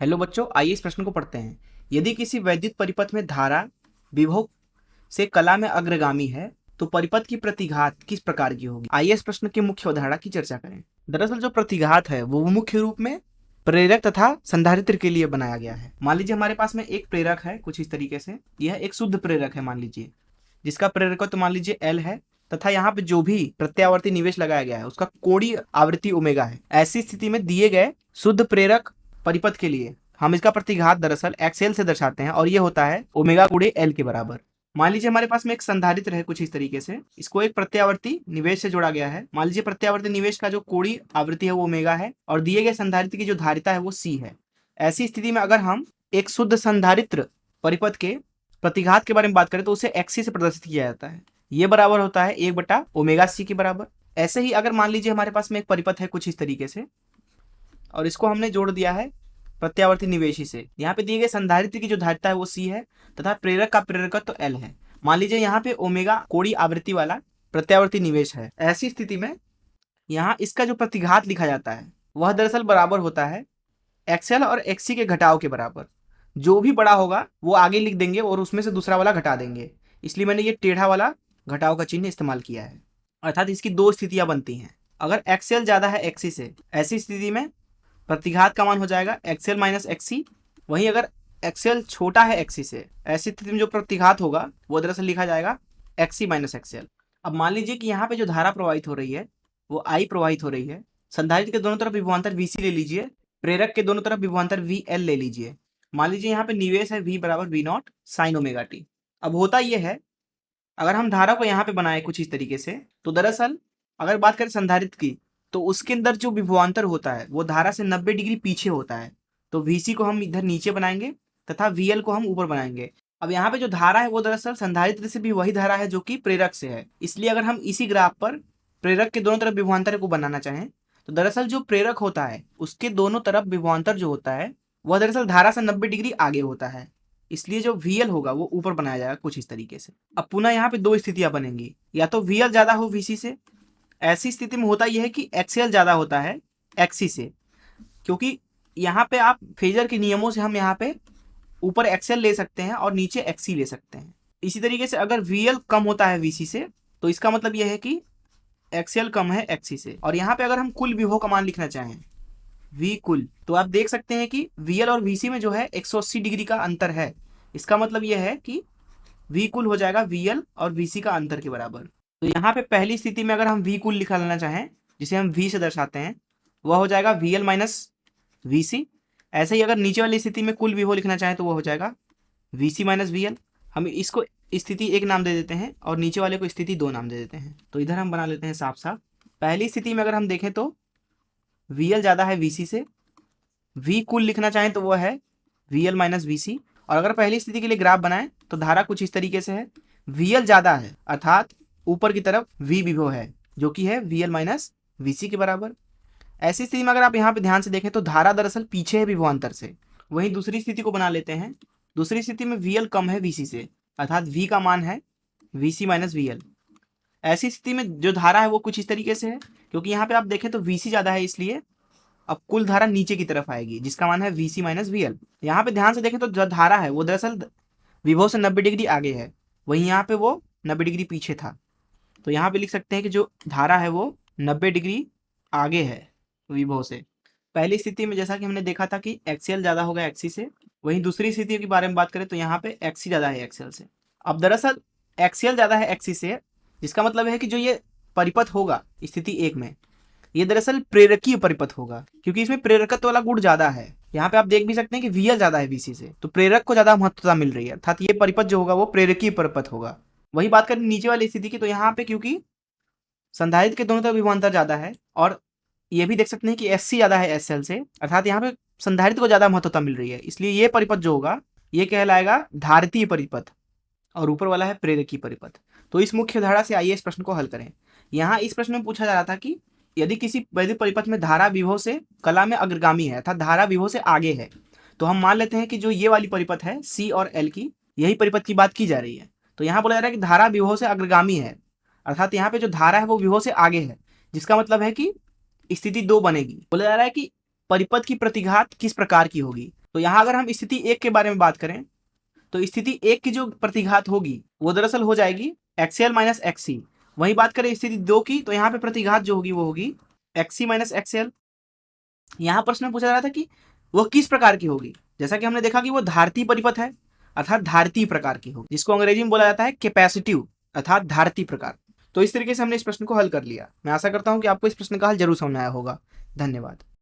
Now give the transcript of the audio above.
Hello बच्चों, आइए इस प्रश्न को पढ़ते हैं। यदि किसी वैद्युत परिपथ में धारा विभव से कला में अग्रगामी है तो परिपथ की प्रतिघात किस प्रकार की होगी। आइए इस प्रश्न की मुख्य अवधारणा की चर्चा करें। दरअसल जो प्रतिघात है वो मुख्य रूप में प्रेरक तथा संधारित्र के लिए बनाया गया है। मान लीजिए हमारे पास में एक प्रेरक है कुछ इस तरीके से, यह एक शुद्ध प्रेरक है मान लीजिए, जिसका प्रेरकत्व तो मान लीजिए L है तथा यहाँ पे जो भी प्रत्यावर्ती निवेश लगाया गया है उसका कोणीय आवृत्ति ओमेगा है। ऐसी स्थिति में दिए गए शुद्ध प्रेरक परिपथ के लिए हम इसका प्रतिघात दरअसल एक्सएल से दर्शाते हैं और ये होता है ओमेगा गुणे एल के बराबर। मान लीजिए हमारे पास में एक संधारित्र है कुछ इस तरीके से, इसको एक प्रत्यावर्ती निवेश से जोड़ा गया है। मान लीजिए प्रत्यावर्ती निवेश का जो कोणीय आवृत्ति है वो ओमेगा है और दिए गए संधारित्र की जो धारिता है वो सी है। ऐसी स्थिति में अगर हम एक शुद्ध संधारित्र परिपथ के प्रतिघात के बारे में बात करें तो उसे एक्सी से प्रदर्शित किया जाता है। ये बराबर होता है 1/ओमेगा सी के बराबर। ऐसे ही अगर मान लीजिए हमारे पास में एक परिपथ है कुछ इस तरीके से और इसको हमने जोड़ दिया है प्रत्यावर्ती निवेशी से। यहाँ पे दिए गए संधारित्र की जो धारिता है वो सी है तथा प्रेरक का प्रेरकत्व तो एल है। मान लीजिए यहाँ पे ओमेगा कोणीय आवृत्ति वाला प्रत्यावर्ती निवेश है। ऐसी स्थिति में यहाँ इसका जो प्रतिघात लिखा जाता है वह दरअसल बराबर होता है एक्सएल और एक्सी के घटाव के बराबर। जो भी बड़ा होगा वो आगे लिख देंगे और उसमें से दूसरा वाला घटा देंगे, इसलिए मैंने ये टेढ़ा वाला घटाव का चिन्ह इस्तेमाल किया है। अर्थात इसकी दो स्थितियां बनती हैं। अगर एक्सएल ज्यादा है एक्सी से, ऐसी स्थिति में प्रतिघात का मान हो जाएगा एक्सएल माइनस एक्सी। वहीं अगर एक्सएल छोटा है एक्सी से, ऐसी स्थिति में जो प्रतिघात होगा वो दरअसल लिखा जाएगा एक्सी माइनस एक्सएल। अब मान लीजिए कि यहाँ पे जो धारा प्रवाहित हो रही है वो आई प्रवाहित हो रही है। संधारित्र के दोनों तरफ विभवांतर वीसी ले लीजिए, प्रेरक के दोनों तरफ विभवांतर वी एल ले लीजिए। मान लीजिए यहाँ पे निवेश है V बराबर V naught sine omega T. अब होता यह है, अगर हम धारा को यहाँ पे बनाए कुछ इस तरीके से, तो दरअसल अगर बात करें संधारित्र की तो उसके अंदर जो विभवांतर होता है वो धारा से 90 डिग्री पीछे होता है। तो VC को हम इधर नीचे बनाएंगे तथा VL को हम ऊपर बनाएंगे। अब यहाँ पे जो धारा है वो दरअसल संधारित्र से भी वही धारा है जो कि प्रेरक से है। इसलिए अगर हम इसी ग्राफ पर प्रेरक के दोनों तरफ विभवांतर को बनाना चाहें तो दरअसल जो प्रेरक होता है उसके दोनों तरफ विभवांतर जो होता है वह दरअसल धारा से 90 डिग्री आगे होता है। इसलिए जो VL होगा वो ऊपर बनाया जाएगा कुछ इस तरीके से। अब पुनः यहाँ पे दो स्थितियां बनेंगी, या तो VL ज्यादा हो VC से। ऐसी स्थिति में होता यह है कि XL ज्यादा होता है XC से, क्योंकि यहाँ पे आप फेजर के नियमों से हम यहाँ पे ऊपर XL ले सकते हैं और नीचे XC ले सकते हैं। इसी तरीके से अगर VL कम होता है VC से तो इसका मतलब यह है कि XL कम है XC से। और यहाँ पे अगर हम कुल विभव का मान लिखना चाहें V कुल, तो आप देख सकते हैं कि VL और VC में जो है 180 डिग्री का अंतर है। इसका मतलब यह है कि V कुल हो जाएगा VL और VC का अंतर के बराबर। तो यहाँ पे पहली स्थिति में अगर हम V कुल लिखा लेना चाहें, जिसे हम V से दर्शाते हैं, वह हो जाएगा VL माइनस VC। ऐसे ही अगर नीचे वाली स्थिति में कुल विभव लिखना चाहें तो वह हो जाएगा VC माइनस VL। हम इसको स्थिति एक नाम दे देते हैं और नीचे वाले को स्थिति दो नाम दे देते हैं। तो इधर हम बना लेते हैं साफ साफ। पहली स्थिति में अगर हम देखें तो VL ज़्यादा है VC से। V कुल लिखना चाहें तो वह है VL माइनस VC। और अगर पहली स्थिति के लिए ग्राफ बनाएं तो धारा कुछ इस तरीके से है। VL ज़्यादा है अर्थात ऊपर की तरफ V विभव है जो कि है VL माइनस VC के बराबर। ऐसी स्थिति में अगर आप यहाँ पे ध्यान से देखें तो धारा दरअसल पीछे है विभवांतर से। वहीं दूसरी स्थिति को बना लेते हैं। दूसरी स्थिति में VL कम है VC से, अर्थात V का मान है VC माइनस VL। ऐसी स्थिति में जो धारा है वो कुछ इस तरीके से है, क्योंकि यहाँ पे आप देखें तो VC ज़्यादा है, इसलिए अब कुल धारा नीचे की तरफ आएगी जिसका मान है VC माइनस VL। यहाँ पे ध्यान से देखें तो जो धारा है वो दरअसल विभव से 90 डिग्री आगे है, वहीं यहाँ पे वो 90 डिग्री पीछे था। तो यहाँ पे लिख सकते हैं कि जो धारा है वो 90 डिग्री आगे है विभव से। पहली स्थिति में जैसा कि हमने देखा था कि XL ज़्यादा होगा XC से, वहीं दूसरी स्थिति के बारे में बात करें तो यहाँ पे XC ज़्यादा है XL से। अब दरअसल XL ज़्यादा है XC से, जिसका मतलब है कि जो ये परिपथ होगा स्थिति एक में, ये दरअसल प्रेरकीय परिपथ होगा, क्योंकि इसमें प्रेरकत्व वाला गुण ज्यादा है। यहाँ पे आप देख भी सकते हैं कि VL ज्यादा है VC से, तो प्रेरक को ज्यादा महत्वता मिल रही है, अर्थात ये परिपथ जो होगा वो प्रेरकीय परिपथ होगा। वही बात करें नीचे वाली स्थिति की, तो यहाँ पे क्योंकि संधारित्र के दोनों तरफ विभवांतर ज्यादा है और ये भी देख सकते हैं कि SC ज्यादा है SL से, अर्थात यहाँ पे संधारित्र को ज्यादा महत्वता मिल रही है, इसलिए ये परिपथ जो होगा ये कहलाएगा धारितीय परिपथ और ऊपर वाला है प्रेरकीय परिपथ। तो इस मुख्य धारा से आइए इस प्रश्न को हल करें। यहाँ इस प्रश्न में पूछा जा रहा था कि यदि किसी वैद्युत परिपथ में धारा विभव से कला में अग्रगामी है, अर्थात धारा विभव से आगे है, तो हम मान लेते हैं कि जो ये वाली परिपथ है C और L की, यही परिपथ की बात की जा रही है। तो यहाँ बोला जा रहा है कि धारा विभव से अग्रगामी है, अर्थात यहाँ पे जो धारा है वो विभव से आगे है, जिसका मतलब है कि स्थिति दो बनेगी। बोला जा रहा है कि परिपथ की प्रतिघात किस प्रकार की होगी। तो यहाँ अगर हम स्थिति 1 के बारे में बात करें तो स्थिति 1 की जो प्रतिघात होगी वो दरअसल हो जाएगी एक्सएल माइनस एक्ससी। वही बात करें स्थिति 2 की तो यहाँ पे प्रतिघात जो होगी वो होगी एक्ससी माइनस एक्सएल। यहाँ प्रश्न में पूछा जा रहा था कि वो किस प्रकार की होगी। जैसा कि हमने देखा कि वो धारती परिपथ है अर्थात धारती प्रकार की होगी, जिसको अंग्रेजी में बोला जाता है कैपेसिटिव अर्थात धारती प्रकार। तो इस तरीके से हमने इस प्रश्न को हल कर लिया। मैं आशा करता हूं कि आपको इस प्रश्न का हल जरूर समझ में आया होगा। धन्यवाद।